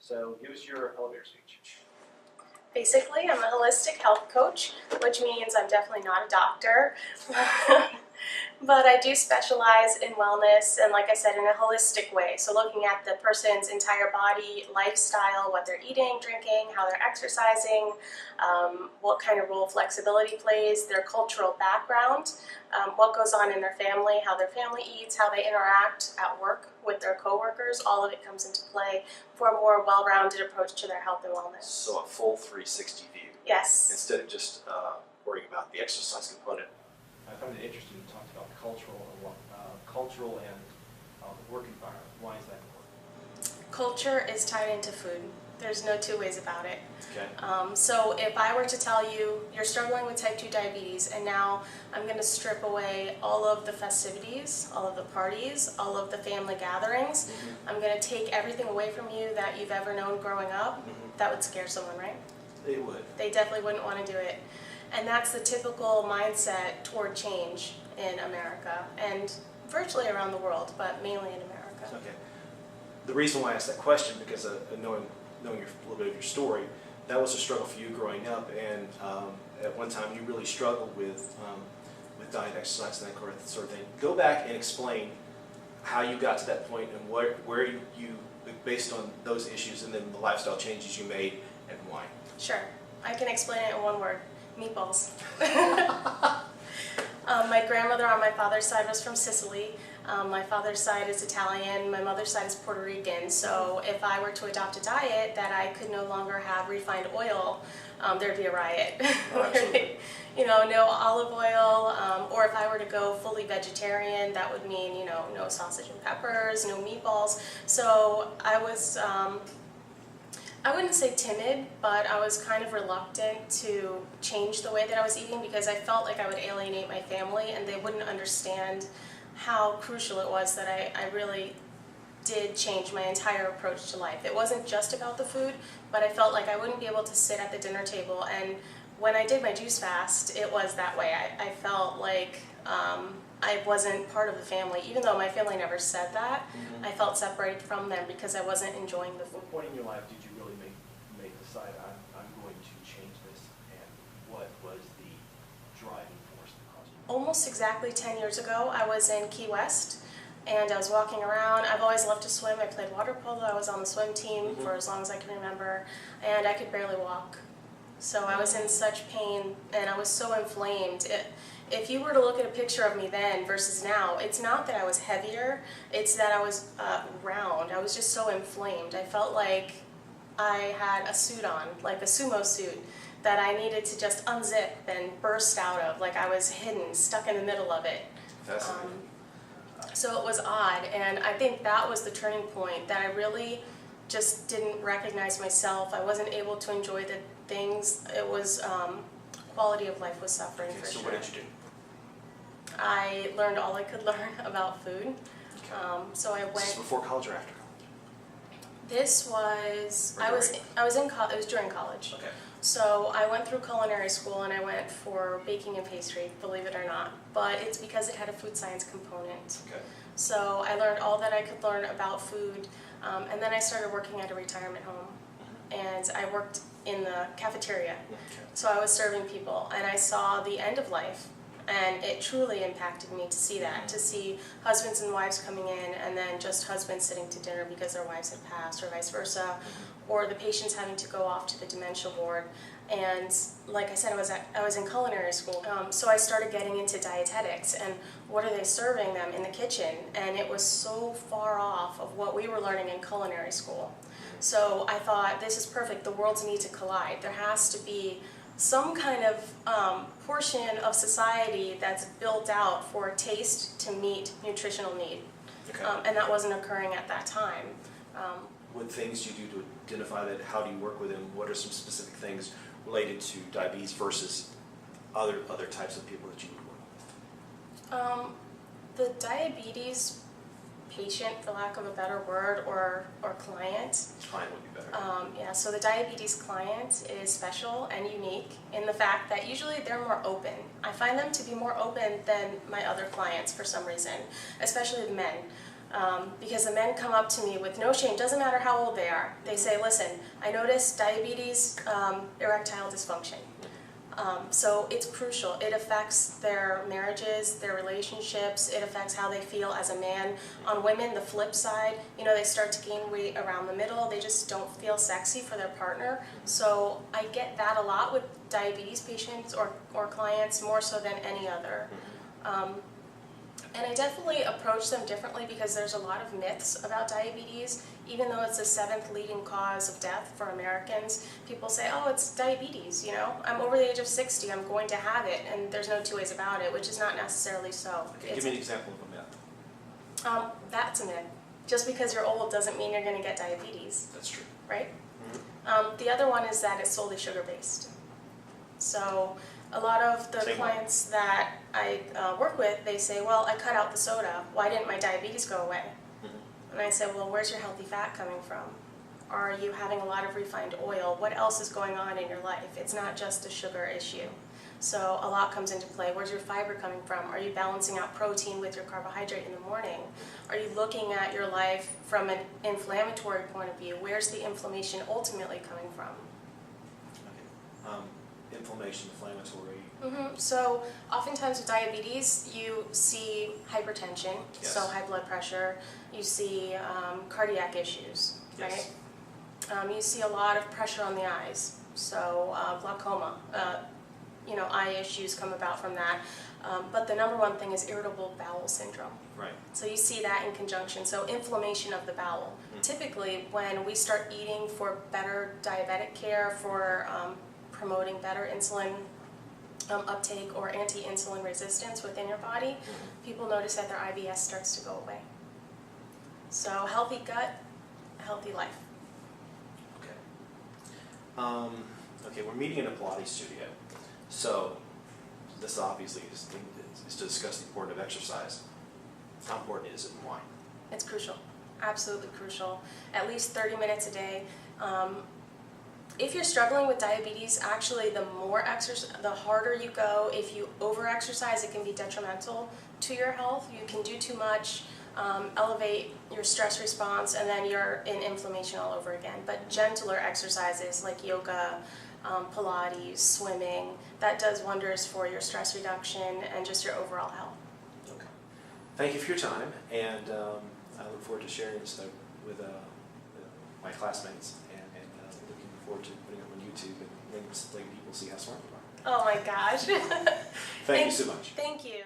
So give us your elevator speech. Basically, I'm a holistic health coach, which means I'm definitely not a doctor. But I do specialize in wellness and, like I said, in a holistic way. So looking at the person's entire body, lifestyle, what they're eating, drinking, how they're exercising, what kind of role flexibility plays, their cultural background, what goes on in their family, how their family eats, how they interact at work with their coworkers. All of it comes into play for a more well-rounded approach to their health and wellness. So a full 360 view. Yes. Instead of just worrying about the exercise component. I find it interesting you talked about cultural and work environment. Why is that important? Culture is tied into food. There's no two ways about it. Okay. So if I were to tell you you're struggling with type 2 diabetes and now I'm going to strip away all of the festivities, all of the parties, all of the family gatherings, I'm going to take everything away from you that you've ever known growing up, that would scare someone, right? It would. They definitely wouldn't want to do it. And that's the typical mindset toward change in America and virtually around the world, but mainly in America. Okay. The reason why I asked that question, because knowing a little bit of your story, that was a struggle for you growing up, and at one time you really struggled with diet, exercise, and that sort of thing. Go back and explain how you got to that point and where you, based on those issues and then the lifestyle changes you made and why. Sure. I can explain it in one word. Meatballs. My grandmother on my father's side was from Sicily. My father's side is Italian. My mother's side is Puerto Rican. So if I were to adopt a diet that I could no longer have refined oil, there'd be a riot. Absolutely. No olive oil. Or if I were to go fully vegetarian, that would mean, no sausage and peppers, no meatballs. So I was... I wouldn't say timid, but I was kind of reluctant to change the way that I was eating because I felt like I would alienate my family and they wouldn't understand how crucial it was that I really did change my entire approach to life. It wasn't just about the food, but I felt like I wouldn't be able to sit at the dinner table, and when I did my juice fast, it was that way. I felt like I wasn't part of the family, even though my family never said that. I felt separated from them because I wasn't enjoying the food. At what point in your life did you really decide I'm going to change this, and what was the driving force that caused you? Almost exactly 10 years ago, I was in Key West, and I was walking around. I've always loved to swim. I played water polo. I was on the swim team for as long as I can remember, and I could barely walk. So I was in such pain, and I was so inflamed. If you were to look at a picture of me then versus now, it's not that I was heavier, it's that I was round. I was just so inflamed. I felt like I had a suit on, like a sumo suit, that I needed to just unzip and burst out of, like I was hidden, stuck in the middle of it. Fascinating. So it was odd, and I think that was the turning point, that I really just didn't recognize myself. I wasn't able to enjoy the things. It was, quality of life was suffering for So sure. what did you do? I learned all I could learn about food. So I Is this went. before college or after college? This was Or I was in college. It was during college. Okay. So I went through culinary school and I went for baking and pastry, believe it or not. But it's because it had a food science component. Okay. So I learned all that I could learn about food, and then I started working at a retirement home, and I worked in the cafeteria. Okay. So I was serving people, and I saw the end of life. And it truly impacted me to see that, to see husbands and wives coming in and then just husbands sitting to dinner because their wives had passed or vice versa, or the patients having to go off to the dementia ward. And like I said, I was in culinary school, so I started getting into dietetics and what are they serving them in the kitchen, and it was so far off of what we were learning in culinary school. So I thought, this is perfect, the worlds need to collide. There has to be some kind of portion of society that's built out for taste to meet nutritional need. Okay. And that wasn't occurring at that time. What things do you do to identify that? How do you work with them? What are some specific things related to diabetes versus other types of people that you would work with? The diabetes patient, for lack of a better word, or client. Client would be better. Yeah, so the diabetes client is special and unique in the fact that usually they're more open. I find them to be more open than my other clients for some reason, especially the men. Because the men come up to me with no shame, doesn't matter how old they are. They say, listen, I noticed diabetes, erectile dysfunction. So it's crucial. It affects their marriages, their relationships. It affects how they feel as a man. On women, the flip side, you know, they start to gain weight around the middle. They just don't feel sexy for their partner. So I get that a lot with diabetes patients or clients, more so than any other. And I definitely approach them differently because there's a lot of myths about diabetes. Even though it's the 7th leading cause of death for Americans, people say, oh, it's diabetes, you know? I'm over the age of 60, I'm going to have it, and there's no two ways about it, which is not necessarily so. Okay, give me an example of a myth. That's a myth. Just because you're old doesn't mean you're going to get diabetes, That's true. right? The other one is that it's solely sugar-based. So a lot of the clients that I work with, they say, well, I cut out the soda. Why didn't my diabetes go away? And I say, well, where's your healthy fat coming from? Are you having a lot of refined oil? What else is going on in your life? It's not just a sugar issue. So a lot comes into play. Where's your fiber coming from? Are you balancing out protein with your carbohydrate in the morning? Are you looking at your life from an inflammatory point of view? Where's the inflammation ultimately coming from? Okay. Inflammation, inflammatory. So oftentimes with diabetes, you see hypertension, Yes. so high blood pressure. You see cardiac issues, Yes. right? You see a lot of pressure on the eyes, so glaucoma. You know, eye issues come about from that. But the number one thing is irritable bowel syndrome. Right. So you see that in conjunction. So inflammation of the bowel. Typically, when we start eating for better diabetic care, for promoting better insulin uptake or anti-insulin resistance within your body, people notice that their IBS starts to go away. So healthy gut, healthy life. Okay. Okay, we're meeting in a Pilates studio. So this obviously is to discuss the importance of exercise. How important is it and why? It's crucial, absolutely crucial. At least 30 minutes a day. If you're struggling with diabetes, actually the more exercise, the harder you go. If you over-exercise, it can be detrimental to your health. You can do too much, elevate your stress response, and then you're in inflammation all over again. But gentler exercises like yoga, Pilates, swimming, that does wonders for your stress reduction and just your overall health. Okay. Thank you for your time, and I look forward to sharing this with my classmates, and looking forward to putting it on YouTube and letting people see how smart you are. Oh my gosh. Thank you so much. Thank you.